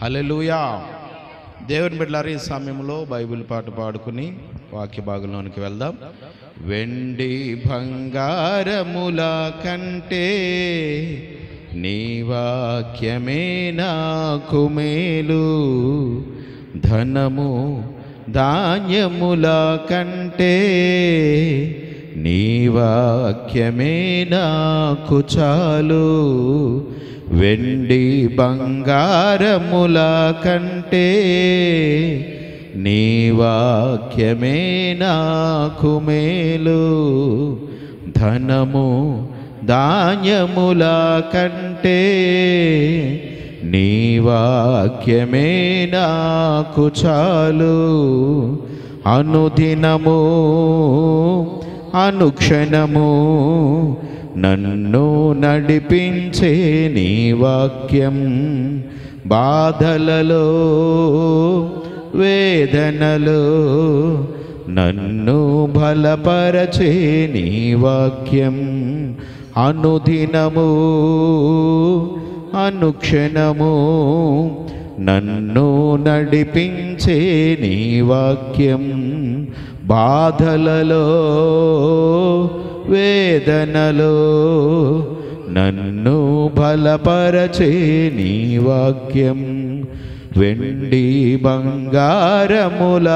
హల్లెలూయా. దేవుని బిడ్డలారా, ఈ సమయంలో బైబిల్ పాట పాడుకుని వాక్య భాగంలోనికి వెళ్దాం. వెండి బంగారముల కంటే నీ వాక్యమే నాకు మేలు, ధనము ధాన్యముల కంటే నీ వాక్యమే నాకు చాలు. వెండి బంగారముల కంటే నీ వాక్యమే నాకు మేలు, ధనము ధాన్యముల కంటే నీ వాక్యమే నాకు చాలు. అనుదినము అనుక్షణము నన్ను నడిపించే నీ వాక్యం, బాధలలో వేదనలో నన్ను బలపరచే నీ వాక్యం. అనుదినము అనుక్షణము నన్ను నడిపించే నీ వాక్యం, బాధలలో వేదనలో నన్ను బలపరచే నీ వాక్యం. వెండి బంగారముల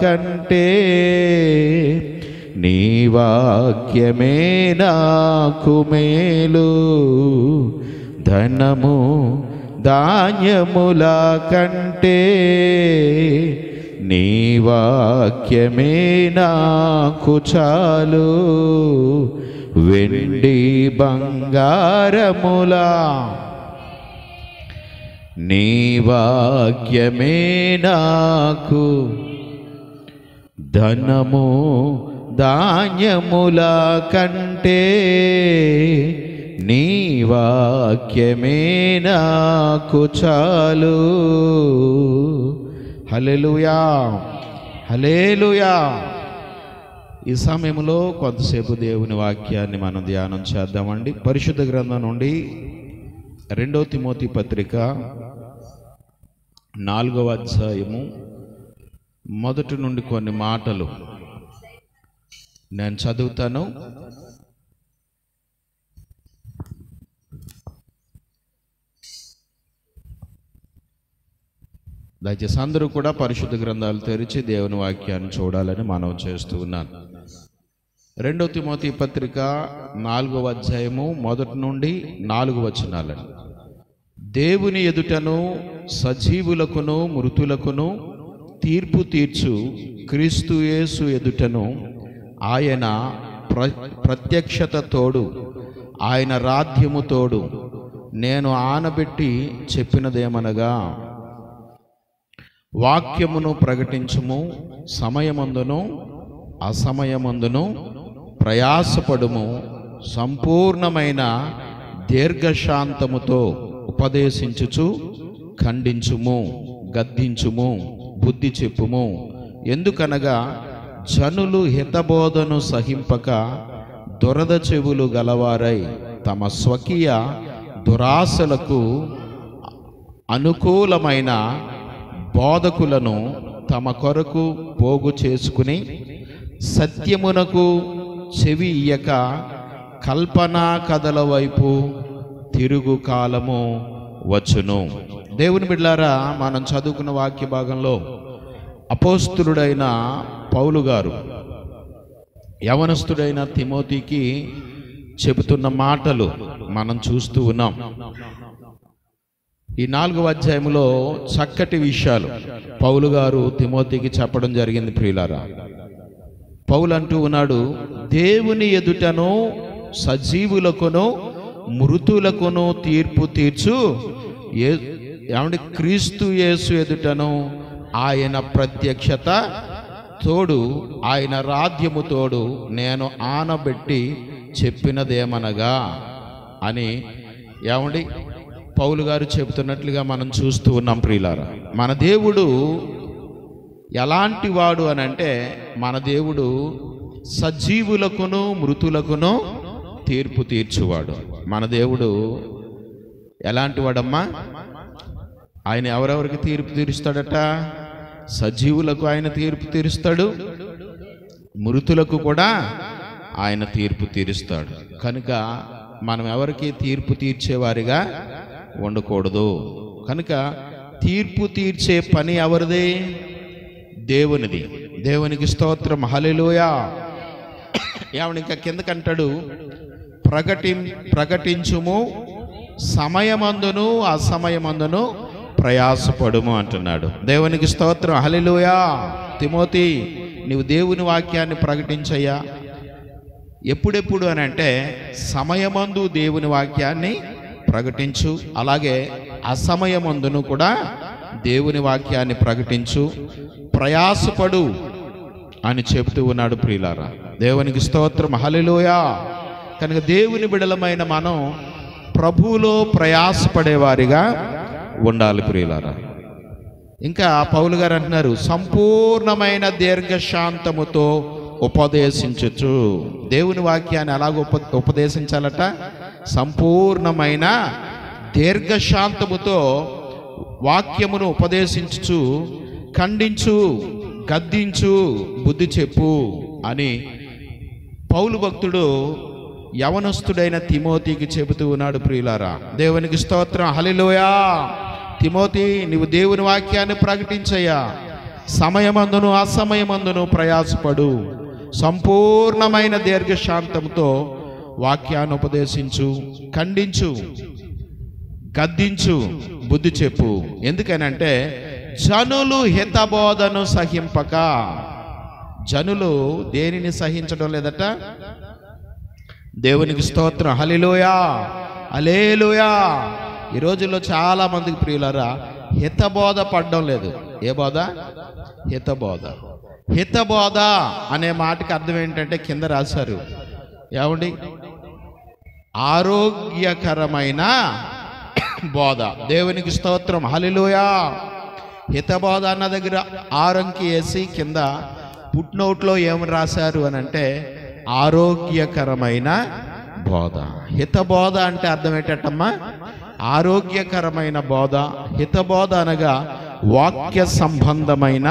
కంటే నీ వాక్యమే నాకు మేలు, ధనము ధాన్యముల కంటే నీ వాక్యమే నాకు చాలు. వెండి బంగారముల నీ వాక్యమే నాకు, ధనము ధాన్యముల కంటే నీ వాక్యమే నాకు చాలు. హల్లెలూయా, హల్లెలూయా. ఈ సమయంలో కొంతసేపు దేవుని వాక్యాన్ని మనం ధ్యానం చేద్దామండి. పరిశుద్ధ గ్రంథం నుండి 2 తిమోతి పత్రిక 4వ అధ్యాయము మొదటి నుండి కొన్ని మాటలు నేను చదువుతాను. దయచేసి అందరూ కూడా పరిశుద్ధ గ్రంథాలు తెరిచి దేవుని వాక్యాన్ని చూడాలని మనం చేస్తూ ఉన్నాను. 2 తిమోతి పత్రిక 4వ అధ్యాయము మొదటి నుండి 4 వచనాలని. దేవుని ఎదుటను సజీవులకును మృతులకును తీర్పు తీర్చు క్రీస్తు యేసు ఎదుటను ఆయన ప్రత్యక్షత తోడు, ఆయన రాధ్యము తోడు నేను ఆనబెట్టి చెప్పినదేమనగా, వాక్యమును ప్రకటించుము, సమయమందును అసమయమందును ప్రయాసపడుము, సంపూర్ణమైన దీర్ఘశాంతముతో ఉపదేశించుచు ఖండించుము, గద్దించుము, బుద్ధి చెప్పుము. ఎందుకనగా జనులు హితబోధను సహింపక దురద చెవులు గలవారై తమ స్వకీయ దురాశలకు అనుకూలమైన బోధకులను తమ కొరకు పోగు చేసుకుని సత్యమునకు చెవి ఇయ్యక కల్పనా కథల వైపు తిరుగు కాలము వచ్చును. దేవుని బిడ్డలారా, మనం చదువుకున్న వాక్య భాగంలో అపోస్తులుడైన పౌలు గారు యవనస్తుడైన తిమోతికి చెబుతున్న మాటలు మనం చూస్తూ ఉన్నాం. ఈ 4వ అధ్యాయంలో చక్కటి విషయాలు పౌలు గారు తిమోతికి చెప్పడం జరిగింది. ప్రియులారా, పౌలు అంటూ ఉన్నాడు, దేవుని ఎదుటను సజీవులకును మృతులకును తీర్పు తీర్చు ఏమంటే క్రీస్తు యేసు ఎదుటను ఆయన ప్రత్యక్షత తోడు, ఆయన రాధ్యము తోడు నేను ఆనబెట్టి చెప్పినదేమనగా అని ఏమండి పౌలు గారు చెబుతున్నట్లుగా మనం చూస్తూ ఉన్నాం. ప్రియులారా, మన దేవుడు ఎలాంటి వాడు అని అంటే, మన దేవుడు సజీవులకును మృతులకును తీర్పు తీర్చువాడు. మన దేవుడు ఎలాంటి వాడమ్మా? ఆయన ఎవరెవరికి తీర్పు తీరుస్తాడట? సజీవులకు ఆయన తీర్పు తీరుస్తాడు, మృతులకు కూడా ఆయన తీర్పు తీరుస్తాడు. కనుక మనం ఎవరికి తీర్పు తీర్చేవారిగా ఉండకూడదు. కనుక తీర్పు తీర్చే పని ఎవరిది? దేవునిది. దేవునికి స్తోత్రం, హల్లెలూయా. ఏమని ఇంకా కిందకంటాడు, ప్రకటించుము, సమయమందును అసమయమందును ప్రయాసపడుము అంటున్నాడు. దేవునికి స్తోత్రం, హల్లెలూయా. తిమోతి, నీవు దేవుని వాక్యాన్ని ప్రకటించయ్యా. ఎప్పుడెప్పుడు అని అంటే, సమయమందు దేవుని వాక్యాన్ని ప్రకటించు, అలాగే అసమయమందును కూడా దేవుని వాక్యాన్ని ప్రకటించు, ప్రయాసపడు అని చెబుతూ ఉన్నాడు ప్రియులారా. దేవునికి స్తోత్రం, హల్లెలూయా. కనుక దేవుని బిడలమైన మనం ప్రభువులో ప్రయాసపడేవారిగా ఉండాలి ప్రియులారా. ఇంకా పౌలు గారు అంటున్నారు, సంపూర్ణమైన దీర్ఘశాంతముతో ఉపదేశించచ్చు. దేవుని వాక్యాన్ని ఎలాగ ఉపదేశించాలట? సంపూర్ణమైన దీర్ఘశాంతముతో వాక్యమును ఉపదేశించుచు, ఖండించు, గద్దించు, బుద్ధి చెప్పు అని పౌలు భక్తుడు యవనస్తుడైన తిమోతికి చెబుతూ ఉన్నాడు ప్రియులారా. దేవునికి స్తోత్రం, హల్లెలూయా. తిమోతి, నీవు దేవుని వాక్యాన్ని ప్రకటించయ్యా. సమయమందును అసమయమందును ప్రయాసపడు, సంపూర్ణమైన దీర్ఘశాంతంతో వాక్యాన్ని ఉపదేశించు, ఖండించు, గద్దించు, బుద్ధి చెప్పు. ఎందుకనంటే జనులు హితబోధను సహింపక. జనులు దేనిని సహించడం లేదట? దేవునికి స్తోత్రం, హల్లెలూయా, హల్లెలూయా. ఈ రోజుల్లో చాలా మందికి ప్రియులారా హితబోధ పడడం లేదు. ఏ బోధ? హితబోధ. హితబోధ అనే మాటకి అర్థం ఏంటంటే కింద రాశారు, ఏమండి? ఆరోగ్యకరమైన బోధ. దేవునికి స్తోత్రం, హల్లెలూయా. హితబోధ అన్న దగ్గర ఆరంకి వేసి కింద పుట్నోట్లో ఏమి రాశారు అని అంటే ఆరోగ్యకరమైన బోధ. హితబోధ అంటే అర్థం ఏంటమ్మా? ఆరోగ్యకరమైన బోధ. హితబోధ అనగా వాక్య సంబంధమైన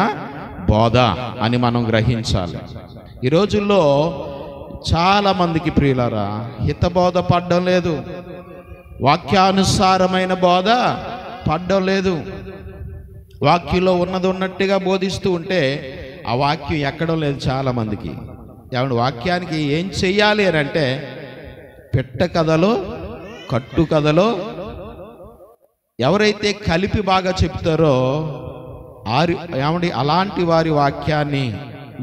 బోధ అని మనం గ్రహించాలి. ఈ రోజుల్లో చాలా మందికి ప్రియులారా హితబోధ పడడం లేదు, వాక్యానుసారమైన బోధ పడడం లేదు. వాక్యంలో ఉన్నది ఉన్నట్టుగా బోధిస్తూ ఉంటే ఆ వాక్యం ఎక్కడం లేదు చాలా మందికి. ఏమంటే వాక్యానికి ఏం చెయ్యాలి అని అంటే పెట్ట కథలో, కట్టు కథలో ఎవరైతే కలిపి బాగా చెప్తారో ఏమండి అలాంటి వారి వాక్యాన్ని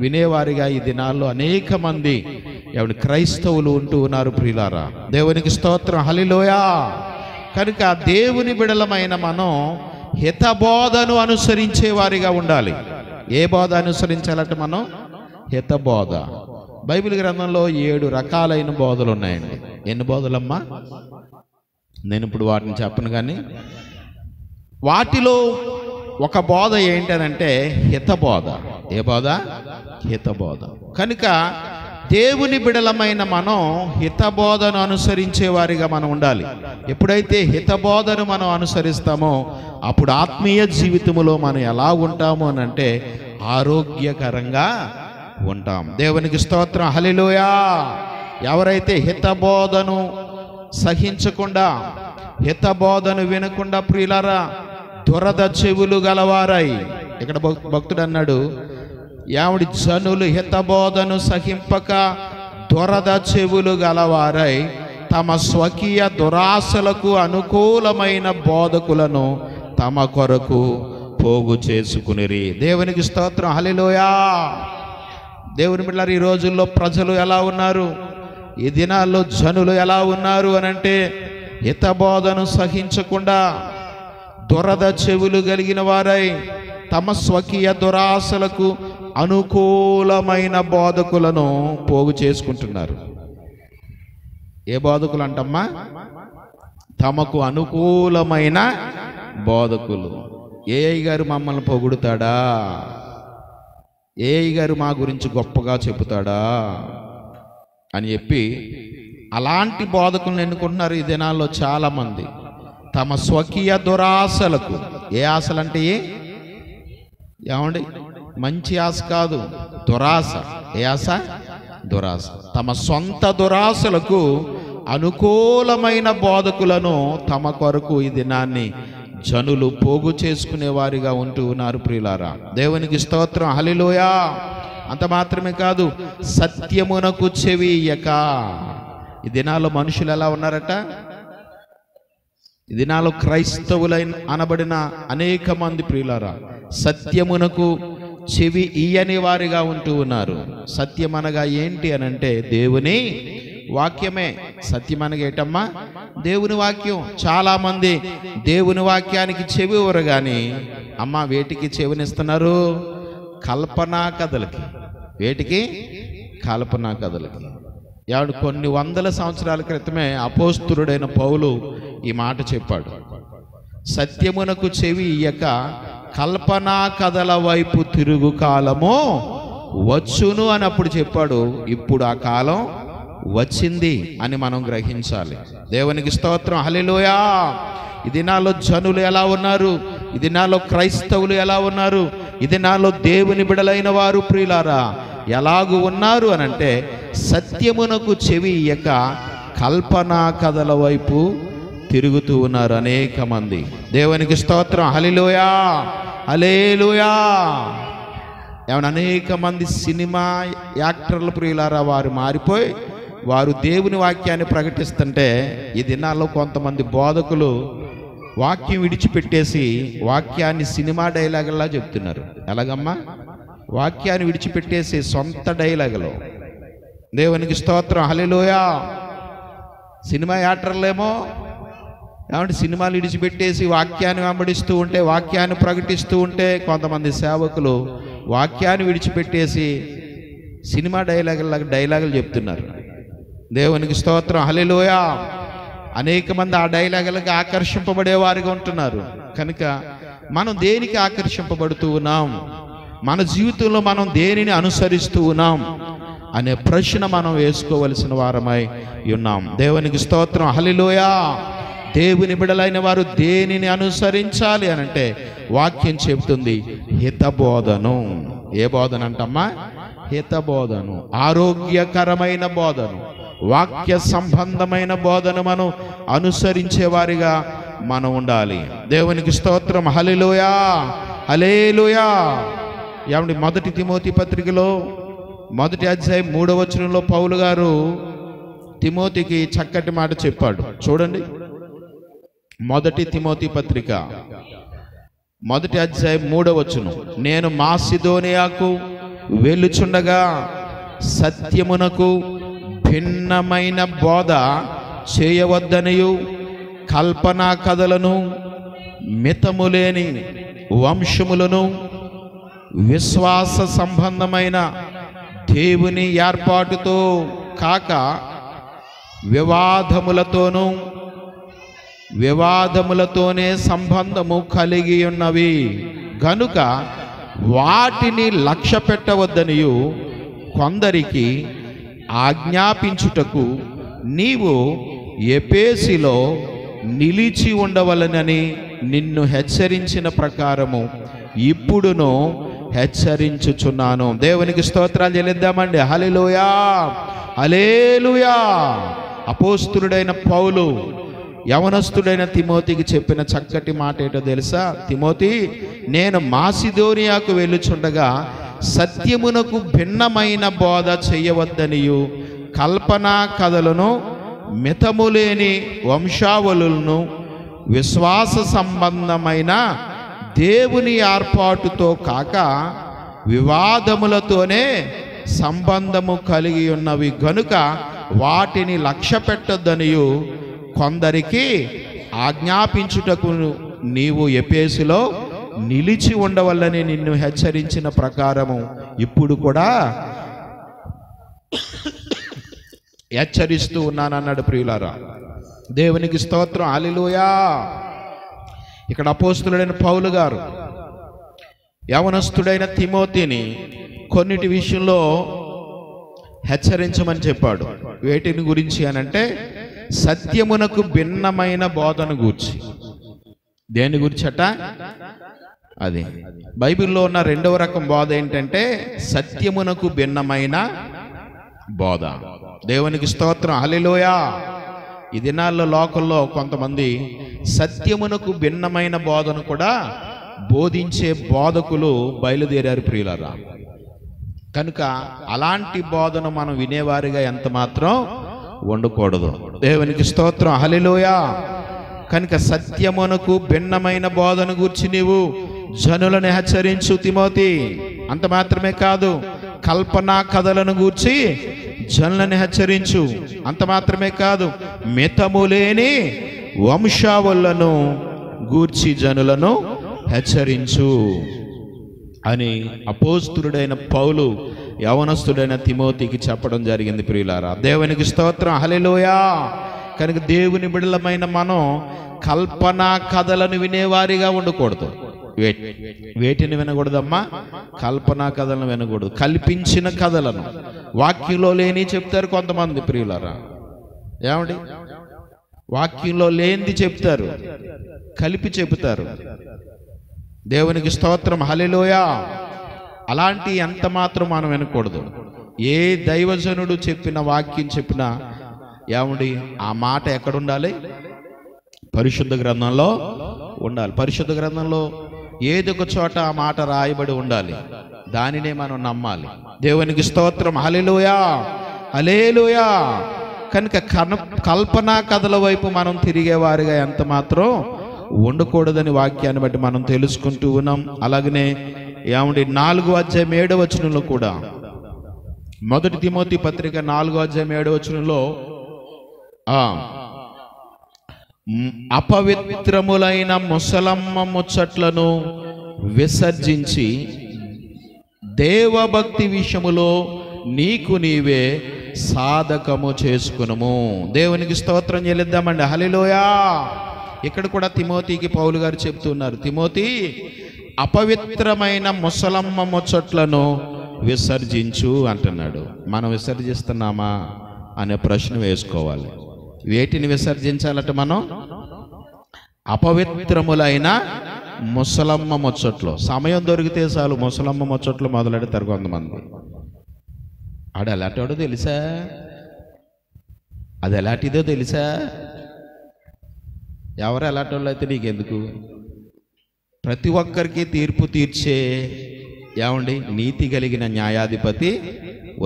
వినేవారిగా ఈ దినాల్లో అనేక మంది ఏమండి క్రైస్తవులు ఉంటూ ఉన్నారు ప్రియులారా. దేవునికి స్తోత్రం, హల్లెలూయా. కనుక దేవుని బిడలమైన మనం హితబోధను అనుసరించే వారిగా ఉండాలి. ఏ బోధ అనుసరించాలంటే మనం హితబోధ. బైబిల్ గ్రంథంలో 7 రకాలైన బోధలు ఉన్నాయండి. ఎన్ని బోధలమ్మా? నేను ఇప్పుడు వాటిని చెప్పను, కానీ వాటిలో ఒక బోధ ఏంటనంటే హితబోధ. ఏ బోధ? హితబోధ. కనుక దేవుని బిడలమైన మనం హితబోధను అనుసరించే వారిగా మనం ఉండాలి. ఎప్పుడైతే హితబోధను మనం అనుసరిస్తామో అప్పుడు ఆత్మీయ జీవితంలో మనం ఎలా ఉంటాము అని అంటే ఆరోగ్యకరంగా ఉంటాం. దేవునికి స్తోత్రం, హల్లెలూయా. ఎవరైతే హితబోధను సహించకుండా, హితబోధను వినకుండా ప్రియులారా దురద చెవులు గలవారై, ఇక్కడ భక్తుడు అన్నాడు, యావడి జనులు హితబోధను సహింపక దురద చెవులు గలవారై తమ స్వకీయ దురాశలకు అనుకూలమైన బోధకులను తమ కొరకు పోగు చేసుకునిరి. దేవునికి స్తోత్రం, హల్లెలూయా. దేవుని బిడ్డలారా, ఈ రోజుల్లో ప్రజలు ఎలా ఉన్నారు, ఈ దినాల్లో జనులు ఎలా ఉన్నారు అని అంటే హితబోధను సహించకుండా దురద చెవులు కలిగిన వారై తమ స్వకీయ దురాశలకు అనుకూలమైన బోధకులను పోగు చేసుకుంటున్నారు. ఏ బోధకులు అంటమ్మా? తమకు అనుకూలమైన బోధకులు. ఏఐ గారు మమ్మల్ని పొగుడుతాడా, ఏఐ గారు మా గురించి గొప్పగా చెబుతాడా అని చెప్పి అలాంటి బోధకులను ఎన్నుకుంటున్నారు ఈ దినాల్లో చాలామంది. తమ స్వకీయ దురాశలకు. ఏ ఆశలంటే ఏమండి? మంచి ఆశ కాదు, దురాశ. ఏ ఆశ? దురాశ. తమ సొంత దురాశలకు అనుకూలమైన బోధకులను తమ కొరకు ఈ దినాన్ని జనులు పోగు చేసుకునే వారిగా ఉంటూ ఉన్నారు ప్రియులారా. దేవునికి స్తోత్రం, హల్లెలూయా. అంత మాత్రమే కాదు, సత్యమునకు చెవి ఇయ్యక. ఈ దినాల్లో మనుషులు ఎలా ఉన్నారట? ఈ దినాల్లో క్రైస్తవులైన అనబడిన అనేక మంది ప్రియులారా సత్యమునకు చెవి ఇయ్యని వారిగా ఉంటూ ఉన్నారు. సత్యం అనగా ఏంటి అనంటే దేవుని వాక్యమే. సత్యం అనగా ఏంటమ్మా? దేవుని వాక్యం. చాలా మంది దేవుని వాక్యానికి చెవి ఇవ్వరు కానీ అమ్మ వేటికి చెవినిస్తున్నారు? కల్పనా కథలకి. వేటికి? కల్పనా కథలకి. యాడు కొన్ని వందల సంవత్సరాల క్రితమే అపోస్తులుడైన పౌలు ఈ మాట చెప్పాడు. సత్యమునకు చెవి ఇయ్యక కల్పనా కథల వైపు తిరుగు కాలము వచ్చును అని అప్పుడు చెప్పాడు. ఇప్పుడు ఆ కాలం వచ్చింది అని మనం గ్రహించాలి. దేవునికి స్తోత్రం, హల్లెలూయా. ఈ దినాల్లో జనులు ఎలా ఉన్నారు? ఈ దినాల్లో క్రైస్తవులు ఎలా ఉన్నారు? ఈ దినాల్లో దేవుని బిడలైన వారు ప్రియులారా ఎలాగూ ఉన్నారు అనంటే సత్యమునకు చెవి ఇయ్యక కల్పనా కథల వైపు తిరుగుతూ ఉన్నారు అనేక మంది. దేవునికి స్తోత్రం, హల్లెలూయా, హల్లెలూయా. ఏమన్నా అనేక మంది సినిమా యాక్టర్ల ప్రియులారా వారు మారిపోయి వారు దేవుని వాక్యాన్ని ప్రకటిస్తుంటే ఈ దినాల్లో కొంతమంది బోధకులు వాక్యం విడిచిపెట్టేసి వాక్యాన్ని సినిమా డైలాగులా చెప్తున్నారు. ఎలాగమ్మా? వాక్యాన్ని విడిచిపెట్టేసి సొంత డైలాగులు. దేవునికి స్తోత్రం, హల్లెలూయా. సినిమా యాక్టర్లేమో ఏమంటే సినిమాలు విడిచిపెట్టేసి వాక్యాన్ని వెంబడిస్తూ ఉంటే, వాక్యాన్ని ప్రకటిస్తూ ఉంటే, కొంతమంది సేవకులు వాక్యాన్ని విడిచిపెట్టేసి సినిమా డైలాగులు చెప్తున్నారు. దేవునికి స్తోత్రం, హల్లెలూయా. అనేక మంది ఆ డైలాగులకు ఆకర్షింపబడేవారిగా ఉంటున్నారు. కనుక మనం దేనికి ఆకర్షింపబడుతూ ఉన్నాం? మన జీవితంలో మనం దేనిని అనుసరిస్తూ ఉన్నాం అనే ప్రశ్న మనం వేసుకోవలసిన వారమై ఉన్నాం. దేవునికి స్తోత్రం, హల్లెలూయా. దేవుని బిడలైన వారు దేనిని అనుసరించాలి అనంటే వాక్యం చెబుతుంది హితబోధను. ఏ బోధన అంటమ్మా? హితబోధను, ఆరోగ్యకరమైన బోధను, వాక్య సంబంధమైన బోధను మనం అనుసరించే వారిగా మనం ఉండాలి. దేవునికి స్తోత్రం, హల్లెలూయా, హల్లెలూయా. ఏమండి? మొదటి తిమోతి పత్రికలో 1వ అధ్యాయం 3వ వచనంలో పౌలు గారు తిమోతికి చక్కటి మాట చెప్పాడు. చూడండి, 1 తిమోతి పత్రిక 1వ అధ్యాయం 3వ వచనం. నేను మాసిదోనియాకు వెళ్ళుచుండగా సత్యమునకు భిన్నమైన బోధ చేయవద్దనియు కల్పనా కథలను, మితములేని వంశములను, విశ్వాస సంబంధమైన దేవుని ఏర్పాటుతో కాక వివాదములతోనే సంబంధము కలిగి ఉన్నవి గనుక వాటిని లక్ష్య పెట్టవద్దనియు కొందరికి ఆజ్ఞాపించుటకు నీవు ఎఫెసులో నిలిచి ఉండవలనని నిన్ను హెచ్చరించిన ప్రకారము ఇప్పుడును హెచ్చరించుచున్నాను. దేవునికి స్తోత్రాలు చెల్లిద్దామండి. హల్లెలూయా, హల్లెలూయా. అపోస్తులుడైన పౌలు యవనస్తుడైన తిమోతికి చెప్పిన చక్కటి మాట ఏంటో తెలుసా? తిమోతి, నేను మాసిదోనియాకు వెళ్ళుచుండగా సత్యమునకు భిన్నమైన బోధ చేయవద్దనియు కల్పనా కథలను, మితములేని వంశావళులను, విశ్వాస సంబంధమైన దేవుని ఏర్పాటుతో కాక వివాదములతోనే సంబంధము కలిగి ఉన్నవి గనుక వాటిని లక్ష్య పెట్టొద్దనియు కొందరికి ఆజ్ఞాపించుటకు నీవు ఎఫెసులో నిలిచి ఉండవల్లని నిన్ను హెచ్చరించిన ప్రకారము ఇప్పుడు కూడా హెచ్చరిస్తూ ఉన్నానన్నాడు. ప్రియులారా, దేవునికి స్తోత్రం, హల్లెలూయా. ఇక్కడ అపోస్తులుడైన పౌలు గారు యవనస్తుడైన తిమోతిని కొన్నిటి విషయంలో హెచ్చరించమని చెప్పాడు. వేటిని గురించి అనంటే సత్యమునకు భిన్నమైన బోధన గూర్చి. దేని గురించట? అది బైబిల్లో ఉన్న రెండవ రకం బోధ ఏంటంటే సత్యమునకు భిన్నమైన బోధ. దేవునికి స్తోత్రం, హల్లెలూయా. ఈ దినాల్లో లోకంలో కొంతమంది సత్యమునకు భిన్నమైన బోధను కూడా బోధించే బోధకులు బయలుదేరారు ప్రియులారా. కనుక అలాంటి బోధను మనం వినేవారిగా ఎంత మాత్రం ఉండకూడదు. దేవునికి స్తోత్రం, హల్లెలూయా. కనుక సత్యమునకు భిన్నమైన బోధను గూర్చి నీవు జనులను హెచ్చరించు తిమోతి. అంత మాత్రమే కాదు, కల్పనా కథలను గూర్చి జనులను హెచ్చరించు. అంత మాత్రమే కాదు, మితము లేని వంశావళులను గూర్చి జనులను హెచ్చరించు అని అపోస్తులుడైన పౌలు యవనస్తుడైన తిమోతికి చెప్పడం జరిగింది ప్రియులారా. దేవునికి స్తోత్రం, హల్లెలూయా. కనుక దేవుని బిడ్డలమైన మనం కల్పనా కథలను వినేవారిగా ఉండకూడదు. వేటిని వినకూడదమ్మా? కల్పనా కథలను వినకూడదు. కల్పించిన కథలను, వాక్యంలో లేని చెప్తారు కొంతమంది ప్రియులారా. ఏమండి, వాక్యంలో లేనిది చెప్తారు, కలిపి చెబుతారు. దేవునికి స్తోత్రం, హల్లెలూయా. అలాంటి ఎంత మాత్రం మనం వినకూడదు. ఏ దైవజనుడు చెప్పిన వాక్యం చెప్పినా ఏమండి ఆ మాట ఎక్కడ ఉండాలి? పరిశుద్ధ గ్రంథంలో ఉండాలి. పరిశుద్ధ గ్రంథంలో ఏదో ఒక చోట ఆ మాట రాయబడి ఉండాలి. దానినే మనం నమ్మాలి. దేవునికి స్తోత్రం, హల్లెలూయా, హల్లెలూయా. కనుక కల్పనా కథల వైపు మనం తిరిగేవారిగా ఎంత మాత్రం ఉండకూడదని వాక్యాన్ని బట్టి మనం తెలుసుకుంటూ ఉన్నాం. అలాగనే ఏమండి 4వ అధ్యాయం 7వ వచనంలో కూడా, మొదటి తిమోతి పత్రిక 4వ అధ్యాయం 7వ వచనంలో అపవిత్రములైన ముసలమ్మ ముచ్చట్లను విసర్జించి దేవభక్తి విషయములో నీకు నీవే సాధకము చేసుకునుము. దేవునికి స్తోత్రం చెల్లిద్దామండి, హల్లెలూయా. ఇక్కడ కూడా తిమోతికి పౌలు గారు చెప్తున్నారు, తిమోతి అపవిత్రమైన ముసలమ్మ ముచ్చట్లను విసర్జించు అంటున్నాడు. మనం విసర్జిస్తున్నామా అనే ప్రశ్న వేసుకోవాలి. వేటిని విసర్జించాలట మనం? అపవిత్రములైన ముసలమ్మ ముచ్చట్లు. సమయం దొరికితే చాలు ముసలమ్మ ముచ్చట్లు మొదలెడతారు కొంతమంది. ఆడు ఎలాంటివాడో తెలుసా? అది ఎలాంటిదో తెలుసా? ఎవరు ఎలాంటి వాళ్ళు అయితే నీకెందుకు? ప్రతి ఒక్కరికి తీర్పు తీర్చే ఏమండి నీతి కలిగిన న్యాయాధిపతి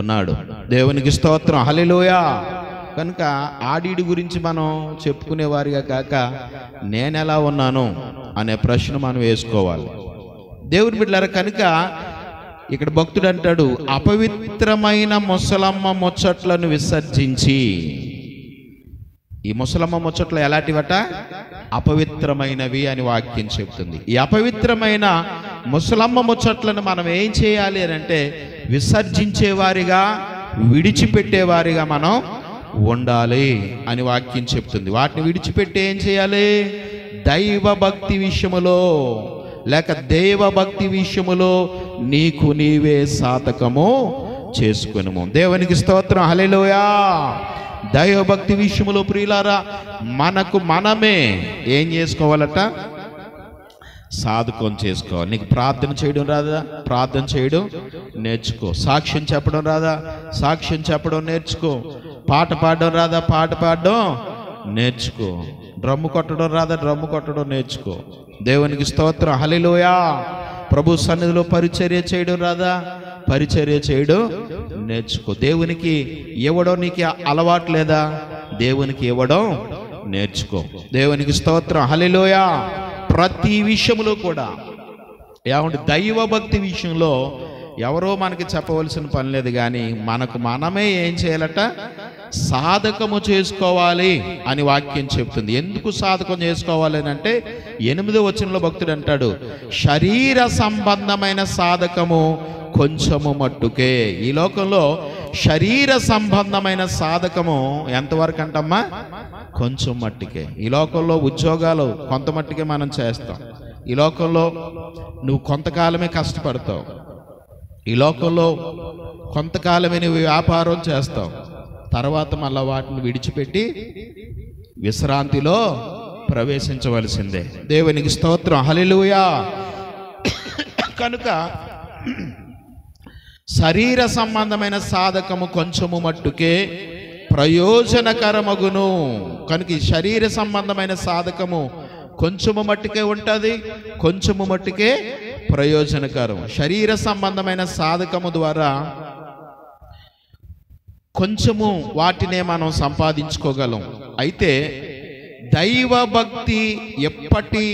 ఉన్నాడు. దేవునికి స్తోత్రం, హల్లెలూయా. కనుక ఆడిడి గురించి మనం చెప్పుకునే వారిగా కాక నేనెలా ఉన్నాను అనే ప్రశ్న మనం వేసుకోవాలి. దేవుని బిడ్డలారా, కనుక ఇక్కడ భక్తుడు అంటాడు, అపవిత్రమైన ముసలమ్మ ముచ్చట్లను విసర్జించి. ఈ ముసలమ్మ ముచ్చట్లు ఎలాంటివట? అపవిత్రమైనవి అని వాక్యం చెప్తుంది. ఈ అపవిత్రమైన ముసలమ్మ ముచ్చట్లను మనం ఏం చేయాలి అని అంటే విసర్జించేవారిగా, విడిచిపెట్టేవారిగా మనం ఉండాలి అని వాక్యం చెప్తుంది. వాటిని విడిచిపెట్టి ఏం చేయాలి? దైవ భక్తి విషయములో లేక దేవభక్తి విషయములో నీకు నీవే సాధకము చేసుకొనుము. దేవునికి స్తోత్రం, హల్లెలూయా. దైవభక్తి విషయములో ప్రియులారా, మనకు మనమే ఏం చేసుకోవాలట? సాధకం చేసుకోవాలి. నీకు ప్రార్థన చేయడం రాదా? ప్రార్థన చేయడం నేర్చుకో. సాక్ష్యం చెప్పడం రాదా? సాక్ష్యం చెప్పడం నేర్చుకో. పాట పాడడం రాదా? పాట పాడడం నేర్చుకో. డ్రమ్ము కొట్టడం రాదా? డ్రమ్ము కొట్టడం నేర్చుకో. దేవునికి స్తోత్రం, హల్లెలూయా. ప్రభు సన్నిధిలో పరిచర్య చేయడం రాదా? పరిచర్య చేయడం నేర్చుకో. దేవునికి ఇవ్వడం నీకు అలవాటు లేదా? దేవునికి ఇవ్వడం నేర్చుకో. దేవునికి స్తోత్రం, హల్లెలూయా. ప్రతి విషయంలో కూడా ఏమంటే దైవభక్తి విషయంలో ఎవరో మనకి చెప్పవలసిన పని లేదు, కానీ మనకు మనమే ఏం చేయాలట? సాధకము చేసుకోవాలి అని వాక్యం చెప్తుంది. ఎందుకు సాధకం చేసుకోవాలి అని అంటే 8వ వచనంలో భక్తుడు అంటాడు, శరీర సంబంధమైన సాధకము కొంచెము మట్టుకే. ఈ లోకంలో శరీర సంబంధమైన సాధకము ఎంతవరకు అంటమ్మా? కొంచెం మట్టుకే. ఈ లోకంలో ఉద్యోగాలు కొంత మట్టుకే మనం చేస్తాం. ఈ లోకంలో నువ్వు కొంతకాలమే కష్టపడతావు. ఈ లోకంలో కొంతకాలమే నువ్వు వ్యాపారం చేస్తావు. తర్వాత మళ్ళీ వాటిని విడిచిపెట్టి విశ్రాంతిలో ప్రవేశించవలసిందే. దేవునికి స్తోత్రం, హల్లెలూయా. కనుక శరీర సంబంధమైన సాధకము కొంచెము మట్టుకే ప్రయోజనకరమగును. కనుక ఈ శరీర సంబంధమైన సాధకము కొంచెము మట్టుకే ఉంటుంది, కొంచెము మట్టుకే ప్రయోజనకరం. శరీర సంబంధమైన సాధకము ద్వారా కొంచెము వాటినే మనం సంపాదించుకోగలం. అయితే దైవభక్తి ఎప్పటి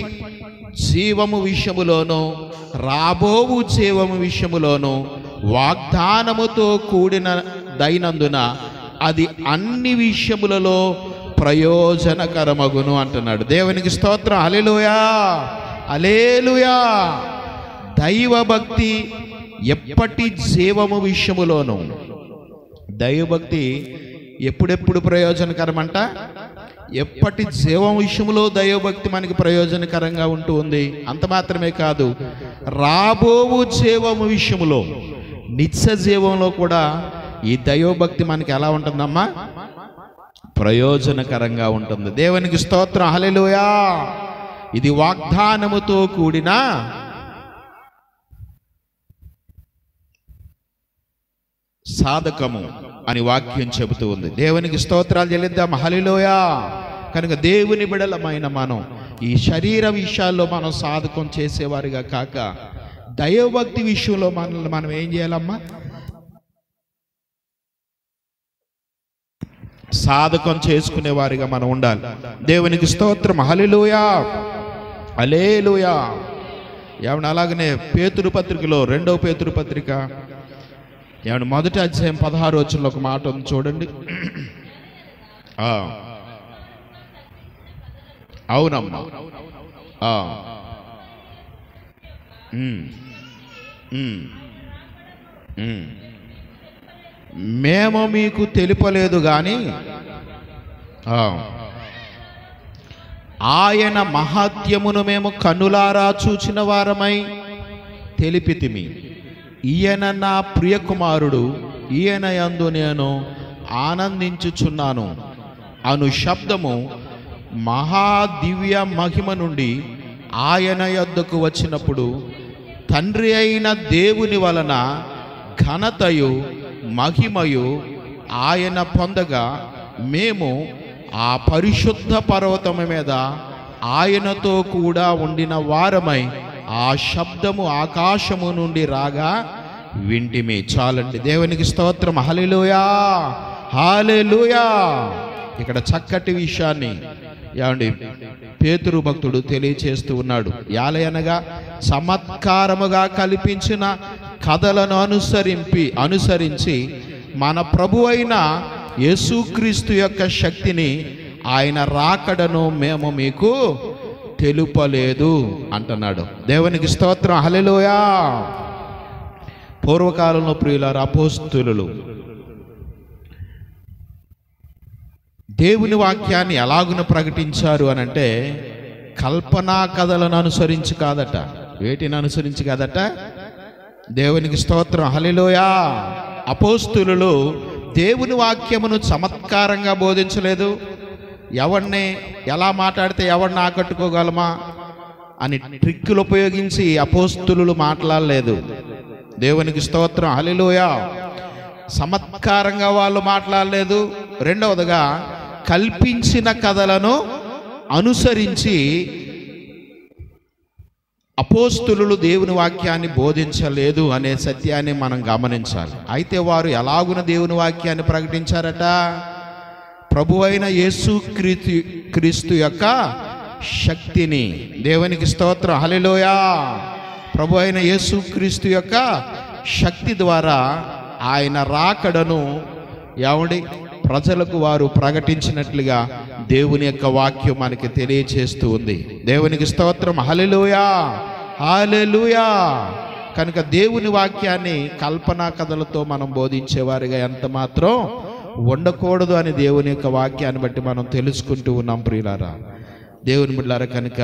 జీవము విషయములోనూ రాబోవు జీవము విషయములోనూ వాగ్దానముతో కూడిన దైనందున అది అన్ని విషయములలో ప్రయోజనకరమగును అంటున్నాడు. దేవునికి స్తోత్రం, హల్లెలూయా, హల్లెలూయా. దైవభక్తి ఎప్పటి జీవము విషయములోనూ, దైవభక్తి ఎప్పుడెప్పుడు ప్రయోజనకరమంట? ఎప్పటి జీవం విషయంలో దైవభక్తి మనకి ప్రయోజనకరంగా ఉంటూ ఉంది. అంత మాత్రమే కాదు, రాబోవు జీవము విషయంలో, నిత్య జీవంలో కూడా ఈ దైవభక్తి మనకి ఎలా ఉంటుందమ్మా? ప్రయోజనకరంగా ఉంటుంది. దేవునికి స్తోత్రం, హల్లెలూయా. ఇది వాగ్దానముతో కూడిన సాధకము అని వాక్యం చెబుతూ ఉంది. దేవునికి స్తోత్రాలు చెల్లిద్దాం, హల్లెలూయా. కనుక దేవుని బిడలమైన మనం ఈ శరీర విషయాల్లో మనం సాధకం చేసేవారిగా కాక దైవభక్తి విషయంలో మనం ఏం చేయాలమ్మా? సాధకం చేసుకునేవారిగా మనం ఉండాలి. దేవునికి స్తోత్రం, హల్లెలూయా, హల్లెలూయా. ఏమన్నా అలాగనే పేతురు పత్రికలో, 2వ పేతురు పత్రిక ఏమన్నా 1వ అధ్యాయం 16వ వచనంలో ఒక మాట ఉంది చూడండి. అవునమ్మా, మేము మీకు తెలుపలేదు కానీ ఆయన మహాత్యమును మేము కన్నులారా చూచిన వారమై తెలిపితిమి. ఈయన నా ప్రియకుమారుడు, ఈయన యందు నేను ఆనందించుచున్నాను అను శబ్దము మహాదివ్య మహిమ నుండి ఆయన యొద్దకు వచ్చినప్పుడు తండ్రి అయిన దేవుని వలన ఘనతయు మహిమయు ఆయన పొందగా మేము ఆ పరిశుద్ధ పర్వతము మీద ఆయనతో కూడా ఉండిన వారమై ఆ శబ్దము ఆకాశము నుండి రాగా వింటిమి. చాలండి. దేవునికి స్తోత్రం, హల్లెలూయా, హల్లెలూయా. ఇక్కడ చక్కటి విషయాన్ని ఏమండి పేతురు భక్తుడు తెలియచేస్తూ ఉన్నాడు. యాలయనగా చమత్కారముగా కల్పించిన కథలను అనుసరించి మన ప్రభు అయిన యేసుక్రీస్తు యొక్క శక్తిని, ఆయన రాకడను మేము మీకు తెలుపలేదు అంటున్నాడు. దేవునికి స్తోత్రం, హల్లెలూయా. పూర్వకాలంలో ప్రియులారా, అపోస్తలులు దేవుని వాక్యాన్ని ఎలాగున ప్రకటించారు అనంటే కల్పనా కథలను అనుసరించి కాదట. వేటిని అనుసరించి కాదట? దేవునికి స్తోత్రం, హల్లెలూయా. అపోస్తలులు దేవుని వాక్యమును చమత్కారంగా బోధించలేదు. ఎవరిని ఎలా మాట్లాడితే ఎవరిని ఆకట్టుకోగలమా అని ట్రిక్కులు ఉపయోగించి అపోస్తలులు మాట్లాడలేదు. దేవునికి స్తోత్రం, హల్లెలూయా. చమత్కారంగా వాళ్ళు మాట్లాడలేదు. రెండవదిగా కల్పించిన కథలను అనుసరించి అపోస్తలులు దేవుని వాక్యాన్ని బోధించలేదు అనే సత్యాన్ని మనం గమనించాలి. అయితే వారు ఎలాగున దేవుని వాక్యాన్ని ప్రకటించారట? ప్రభు అయిన యేసుక్రీస్తు యొక్క శక్తిని. దేవునికి స్తోత్రం, హల్లెలూయా. ప్రభు అయిన యేసుక్రీస్తు యొక్క శక్తి ద్వారా ఆయన రాకడను ఏమండి ప్రజలకు వారు ప్రకటించినట్లుగా దేవుని యొక్క వాక్యం మనకి తెలియచేస్తూ ఉంది. దేవునికి స్తోత్రం, హల్లెలూయా, హల్లెలూయా. కనుక దేవుని వాక్యాన్ని కల్పనా కథలతో మనం బోధించేవారిగా ఎంత మాత్రం ఉండకూడదు అని దేవుని యొక్క వాక్యాన్ని బట్టి మనం తెలుసుకుంటూ ఉన్నాం ప్రియులారా, దేవుని బిడ్డలారా. కనుక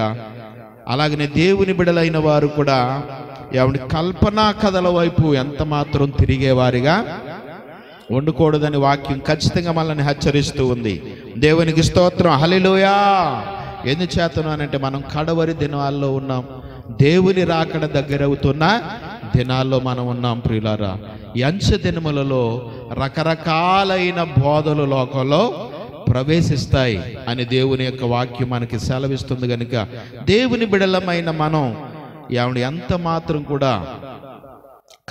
అలాగనే దేవుని బిడ్డలైన వారు కూడా ఏమంటే కల్పనా కథల వైపు ఎంత మాత్రం తిరిగేవారిగా ఉండకూడదని వాక్యం ఖచ్చితంగా మనల్ని హెచ్చరిస్తూ ఉంది. దేవునికి స్తోత్రం, హల్లెలూయా. ఎందుచేతను అనంటే మనం కడవరి దినాల్లో ఉన్నాం. దేవుని రాకడ దగ్గర అవుతున్న దినాల్లో మనం ఉన్నాం ప్రియులారా. ఈ అంచె దినములలో రకరకాలైన బోధలు లోకంలో ప్రవేశిస్తాయి అని దేవుని యొక్క వాక్యం మనకి సెలవిస్తుంది. కనుక దేవుని బిడలమైన మనం ఎంత మాత్రం కూడా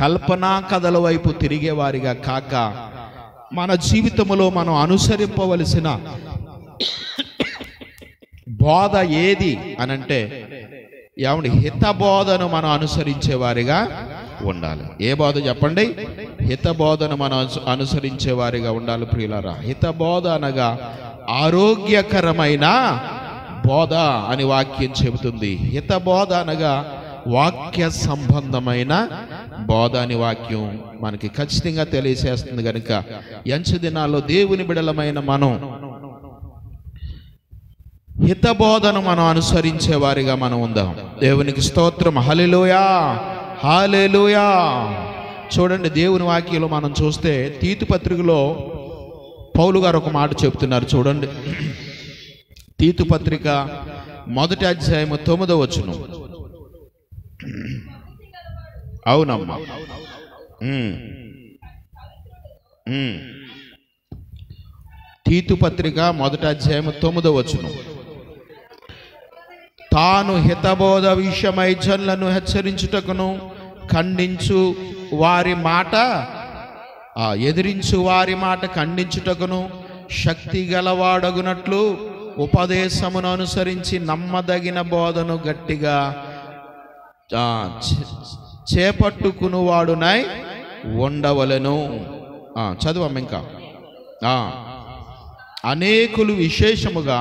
కల్పనా కథల వైపు తిరిగేవారిగా కాక మన జీవితంలో మనం అనుసరింపవలసిన బోధ ఏది అనంటే హితబోధను మనం అనుసరించేవారిగా ఉండాలి. ఏ బోధ చెప్పండి? హితబోధను మనం అనుసరించేవారిగా ఉండాలి ప్రియులారా. హితబోధ అనగా ఆరోగ్యకరమైన బోధ అని వాక్యం చెబుతుంది. హితబోధ అనగా వాక్య సంబంధమైన బోధ అని వాక్యం మనకి ఖచ్చితంగా తెలియజేస్తుంది. కనుక ఎంచు దినాల్లో దేవుని బిడలమైన మనం హితబోధను మనం అనుసరించే వారిగా మనం ఉందాం. దేవునికి స్తోత్రం. హల్లెలూయా, హల్లెలూయా. చూడండి, దేవుని వాక్యంలో మనం చూస్తే తీతు పత్రికలో పౌలు గారు ఒక మాట చెప్తున్నారు. చూడండి, తీతు పత్రిక 1వ అధ్యాయం 9వ వచనం. అవునమ్మా. తీతు పత్రిక 1వ అధ్యాయం 9వ వచనం. తాను హితబోధ విషయమై జనులను హెచ్చరించుటకును, ఖండించు వారి మాట ఎదిరించు వారి మాట ఖండించుటకును శక్తి గలవాడగునట్లు ఉపదేశమును అనుసరించి నమ్మదగిన బోధను గట్టిగా చేపట్టుకునివాడునై ఉండవలెను. చదువమ్మ ఇంకా. అనేకులు విశేషముగా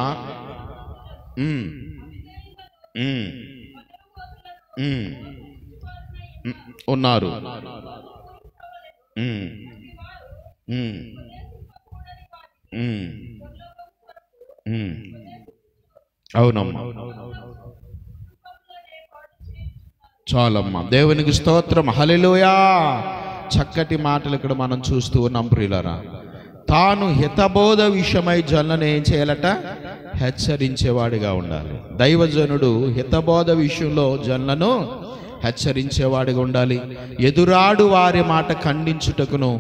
ఉన్నారు. అవునమ్మా, చాలమ్మా. దేవునికి స్తోత్రం. హల్లెలూయా. చక్కటి మాటలు ఇక్కడ మనం చూస్తూ ఉన్నాం ప్రియులారా. తాను హితబోధ విషయమై జనులను ఏం చేయాలట? హెచ్చరించేవాడిగా ఉండాలి. దైవజనుడు హితబోధ విషయంలో జనులను హెచ్చరించేవాడిగా ఉండాలి. ఎదురాడు వారి మాట ఖండించుటకును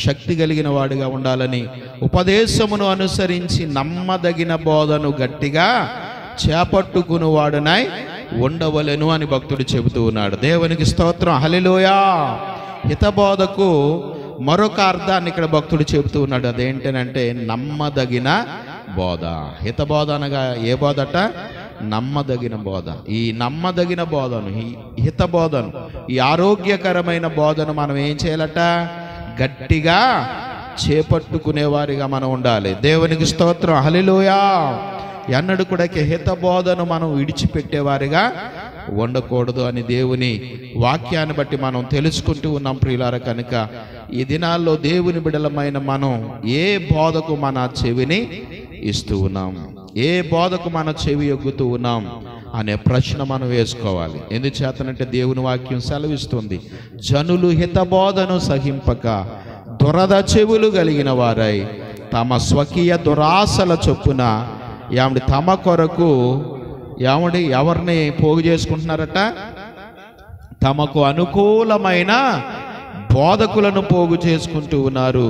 శక్తి కలిగిన వాడిగా ఉండాలని, ఉపదేశమును అనుసరించి నమ్మదగిన బోధను గట్టిగా చేపట్టుకునివాడునై ఉండవలెను అని భక్తుడు చెబుతూ ఉన్నాడు. దేవునికి స్తోత్రం. హల్లెలూయా. హితబోధకు మరొక అర్థాన్ని ఇక్కడ భక్తుడు చెబుతూ ఉన్నాడు. అదేంటనంటే నమ్మదగిన బోధ. హితబోధ అనగా ఏ బోధట? నమ్మదగిన బోధ. ఈ నమ్మదగిన బోధను, ఈ హితబోధను, ఈ ఆరోగ్యకరమైన బోధను మనం ఏం చేయాలట? గట్టిగా చేపట్టుకునేవారిగా మనం ఉండాలి. దేవునికి స్తోత్రం. హల్లెలూయా. ఎన్నడూ కూడా హితబోధను మనం విడిచిపెట్టేవారిగా ఉండకూడదు అని దేవుని వాక్యాన్ని బట్టి మనం తెలుసుకుంటూ ఉన్నాం ప్రియులారా. కనుక ఈ దినాల్లో దేవుని బిడలమైన మనం ఏ బోధకు మన చెవిని ఇస్తూ ఉన్నాం, ఏ బోధకు మన చెవి ఎగ్గుతూ ఉన్నాం అనే ప్రశ్న మనం వేసుకోవాలి. ఎందుచేతనంటే దేవుని వాక్యం సెలవిస్తుంది, జనులు హితబోధను సహింపక దురద చెవులు కలిగిన వారై తమ స్వకీయ దురాశల చొప్పున తమ కొరకు ఎవరిని పోగు చేసుకుంటున్నారట? తమకు అనుకూలమైన బోధకులను పోగు చేసుకుంటూ ఉన్నారు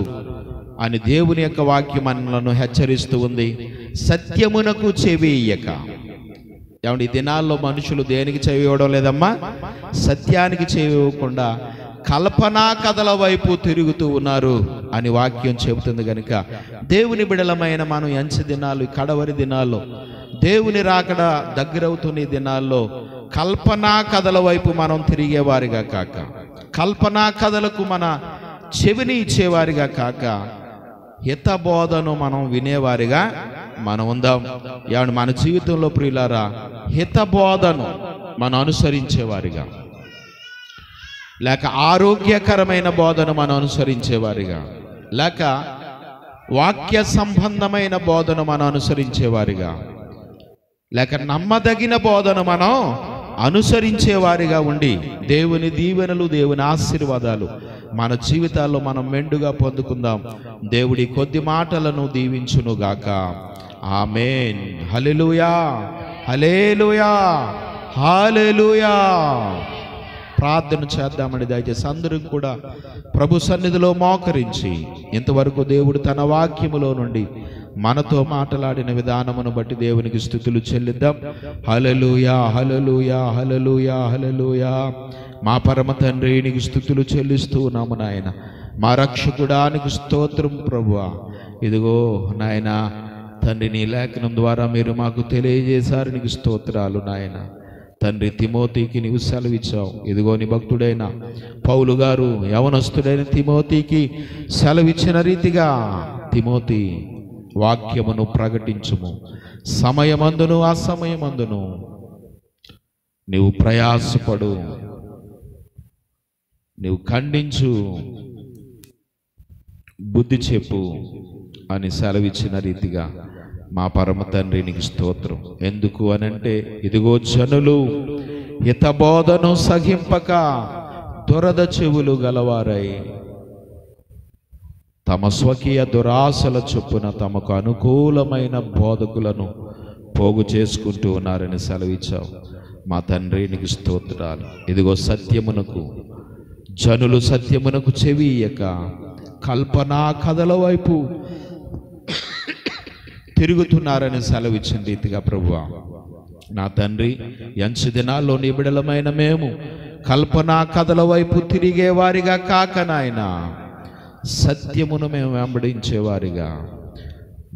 అని దేవుని యొక్క వాక్యం మనలను హెచ్చరిస్తూ ఉంది. సత్యమునకు చెవి ఇయ్యక. ఈ దినాల్లో మనుషులు దేనికి చెవి ఇవ్వడం లేదమ్మా? సత్యానికి చెవి ఇవ్వకుండా కల్పనా కథల వైపు తిరుగుతూ ఉన్నారు అని వాక్యం చెబుతుంది. కనుక దేవుని బిడలమైన మనం ఎంచి దినాలు, కడవరి దినాల్లో, దేవుని రాకడ దగ్గరవుతున్న దినాల్లో కల్పనా కథల వైపు మనం తిరిగేవారిగా కాక, కల్పనా కథలకు మన చెవిని ఇచ్చేవారిగా కాక, హితబోధను మనం వినేవారిగా మనం ఉందాం. మన జీవితంలో ప్రియులారా హితబోధను మనం అనుసరించేవారిగా, లేక ఆరోగ్యకరమైన బోధను మనం అనుసరించేవారిగా, లేక వాక్య సంబంధమైన బోధను మనం అనుసరించేవారిగా, లేక నమ్మదగిన బోధను మనం అనుసరించేవారిగా ఉండి దేవుని దీవెనలు, దేవుని ఆశీర్వాదాలు మన జీవితాల్లో మనం మెండుగా పొందుకుందాం. దేవుడి కొద్ది మాటలను దీవించునుగాక. ఆమేన్. హల్లెలూయా. హల్లెలూయా, హల్లెలూయా. ప్రార్థన చేద్దామని దయచేసి అందరూ కూడా ప్రభు సన్నిధిలో మోకరించి, ఇంతవరకు దేవుడు తన వాక్యములో నుండి మనతో మాట్లాడిన విధానమును బట్టి దేవునికి స్తుతులు చెల్లిద్దాం. హల్లెలూయా, హల్లెలూయా, హల్లెలూయా, హల్లెలూయా. మా పరమ తండ్రి నీకు స్తుతులు చెల్లిస్తూ ఉన్నాము నాయన. మా రక్షకుడానికి స్తోత్రం ప్రభువా. ఇదిగో నాయన తండ్రి, నీ లేఖనం ద్వారా మీరు మాకు తెలియజేశారు, నీకు స్తోత్రాలు నాయన. తండ్రి, తిమోతికి నీవు సెలవిచ్చావు. ఇదిగో నీ భక్తుడైన పౌలు గారు యవనస్తుడైన తిమోతికి సెలవిచ్చిన రీతిగా తిమోతి వాక్యమును ప్రకటించుము. సమయమందును అసమయమందును నీవు ప్రయాసపడు, నీవు ఖండించు, బుద్ధి చెప్పు అని సెలవిచ్చిన రీతిగా మా పరమ తండ్రి నీకు స్తోత్రం. ఎందుకు అనంటే, ఇదిగో జనులు హితబోధను సహింపక దురద చెవులు గలవారై తమ స్వకీయ దురాశల చొప్పున తమకు అనుకూలమైన బోధకులను పోగు చేసుకుంటూ ఉన్నారని సెలవిచ్చావు. మా తండ్రి నీకు స్తోత్రాలు. ఇదిగో సత్యమునకు జనులు సత్యమునకు చెవియక కల్పనా కథల వైపు తిరుగుతున్నారని సెలవిచ్చిన రీతిగా ప్రభువా, నా తండ్రి, ఎంచు దినాల్లో నీ బిడలమైన మేము కల్పనా కథల వైపు తిరిగేవారిగా కాక నాయన, సత్యమును మేము వెంబడించేవారిగా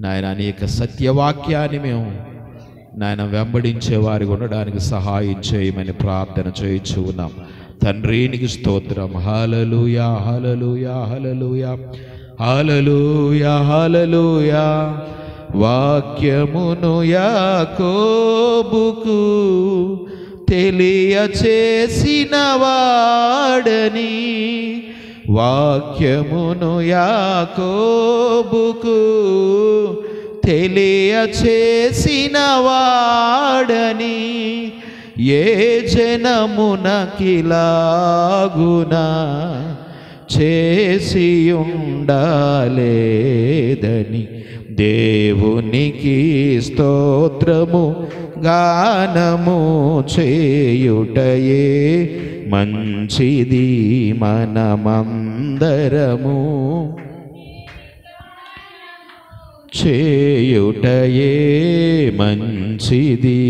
నాయన, అనేక సత్యవాక్యాన్ని మేము నాయన వెంబడించేవారిగా ఉండడానికి సహాయం చేయమని ప్రార్థన చేయించు ఉన్నాం. తండ్రి నీకు స్తోత్రం. హల్లెలూయా, హల్లెలూయా, హల్లెలూయా, హల్లెలూయా, హల్లెలూయా. వాక్యమును యాకోబుకు తెలియచేసిన వాడని, వాక్యమును యాకోబుకు తెలియచేసిన వాడని, ఏ జనమునకిలాగునా చేసి ఉండాలేదని, దేవునికి స్తోత్రము గానము చేయుటయే మంచిది మనమందరము, చేయుటయే మంచిది.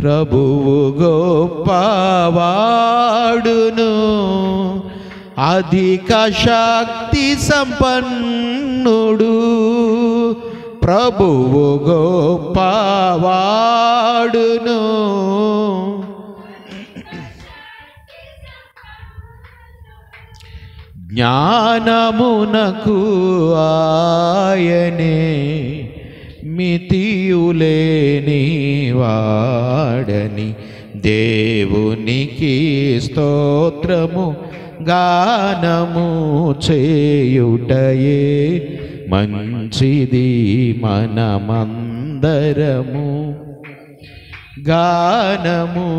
ప్రభువు గొప్పవాడును, అధిక శక్తి సంపన్నుడు. ప్రభువు గొప్పవాడును, జ్ఞానమునకు ఆయనే మితియులేని వాడని, దేవునికి స్తోత్రము గానము చేయుటయే మంచిది మనమందరము, గానము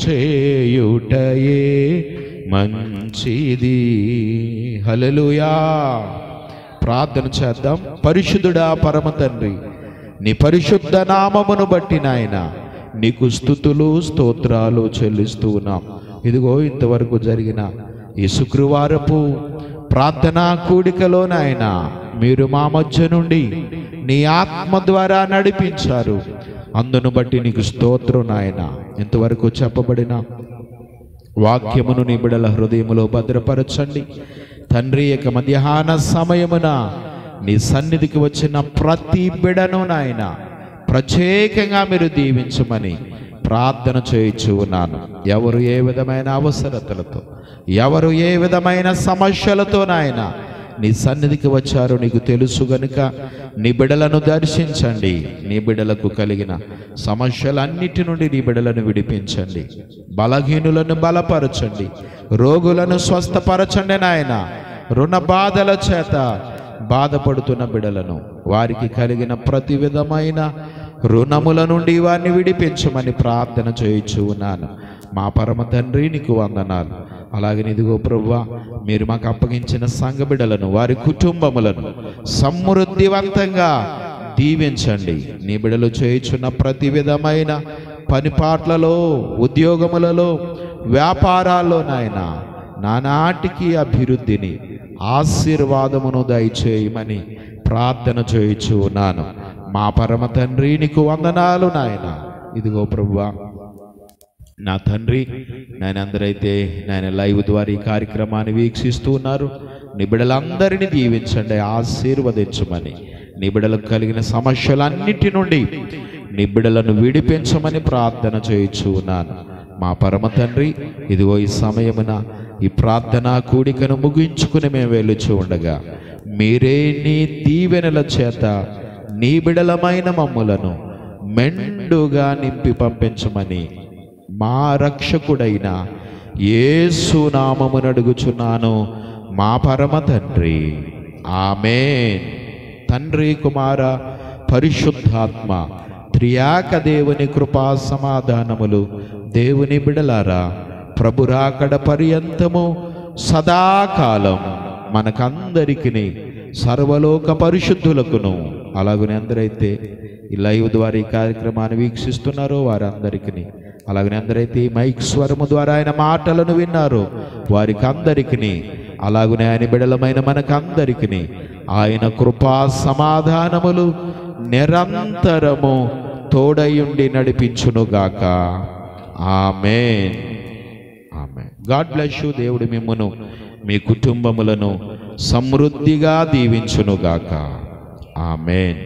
చేయుటయే మంచిది. హల్లెలూయా. ప్రార్థన చేద్దాం. పరిశుద్ధుడా పరమ తండ్రి, నీ పరిశుద్ధ నామమును బట్టి నాయన నీకు స్తుతులు స్తోత్రాలు చెల్లిస్తూ ఉన్నాం. ఇదిగో ఇంతవరకు జరిగిన ఈ శుక్రవారపు ప్రార్థనా కూడికలో నాయన మీరు మా మధ్య నుండి నీ ఆత్మ ద్వారా నడిపించారు. అందును బట్టి నీకు స్తోత్రం నాయన. ఇంతవరకు చెప్పబడిన వాక్యమును నీ బిడల హృదయములో భద్రపరచండి తండ్రి. యొక్క మధ్యాహ్న సమయమున నీ సన్నిధికి వచ్చిన ప్రతి బిడను నాయన ప్రత్యేకంగా మీరు దీవించమని ప్రార్థన చేయించు ఉన్నాను. ఎవరు ఏ విధమైన అవసరతలతో, ఎవరు ఏ విధమైన సమస్యలతో నాయన నీ సన్నిధికి వచ్చారో నీకు తెలుసు గనుక నీ బిడలను దర్శించండి. నీ బిడలకు కలిగిన సమస్యలన్నిటి నుండి నీ బిడలను విడిపించండి. బలహీనులను బలపరచండి, రోగులను స్వస్థపరచండి నాయన. రుణ బాధల చేత బాధపడుతున్న బిడలను, వారికి కలిగిన ప్రతి విధమైన రుణముల నుండి వారిని విడిపించమని ప్రార్థన చేయించు ఉన్నాను. మా పరమ తండ్రి నీకు వందనాలు. అలాగే ఇదిగో ప్రభువా, మీరు మాకు అప్పగించిన సంఘ బిడ్డలను, వారి కుటుంబములను సమృద్ధివంతంగా దీవించండి. నీ బిడ్డలు చేయుచున్న ప్రతి విధమైన పనిపాట్లలో, ఉద్యోగములలో, వ్యాపారాల్లో నాయన నానాటికి అభివృద్ధిని, ఆశీర్వాదమును దయచేయమని ప్రార్థన చేయుచు ఉన్నాను. మా పరమ తండ్రి, నీకు వందనాలు నాయన. ఇదిగో ప్రభువా నా తండ్రి, నాయన అందరైతే నాయన లైవ్ ద్వారా ఈ కార్యక్రమాన్ని వీక్షిస్తూ ఉన్నారు. నీ బిడ్డలందరినీ దీవించండి, ఆశీర్వదించమని, నీ బిడ్డలకు కలిగిన సమస్యలన్నిటి నుండి నీ బిడ్డలను విడిపించమని ప్రార్థన చేయుచు ఉన్నాను. మా పరమ తండ్రి, ఇదిగో ఈ సమయమున ఈ ప్రార్థనా కూడికను ముగించుకుని మేము వెళ్ళుచూ ఉండగా మీరే నీ దీవెనల చేత నీ బిడలమైన మమ్ములను మెండుగా నింపి పంపించమని మా రక్షకుడైన యేసు నామమున అడుగుచున్నాను మా పరమ తండ్రి, ఆమేన్. తండ్రి, కుమార, పరిశుద్ధాత్మ త్రియాక దేవుని కృపా సమాధానములు దేవుని బిడలారా ప్రభు రాకడ పర్యంతము సదాకాలం మనకందరికీ, సర్వలోక పరిశుద్ధులకును, అలాగనే అందరైతే ఈ లైవ్ ద్వారా ఈ కార్యక్రమాన్ని వీక్షిస్తున్నారో వారందరికీ, అలాగనే అందరైతే ఈ మైక్ స్వరము ద్వారా ఆయన మాటలను విన్నారో వారికి అందరికీ, అలాగనే ఆయన బిడలమైన మనకందరికీ ఆయన కృపా సమాధానములు నిరంతరము తోడయుండి నడిపించునుగాక. ఆమేన్. ఆమేన్. God bless you. దేవుడు మిమ్మును మీ కుటుంబములను సమృద్ధిగా దీవించునుగాక. ఆమేన్.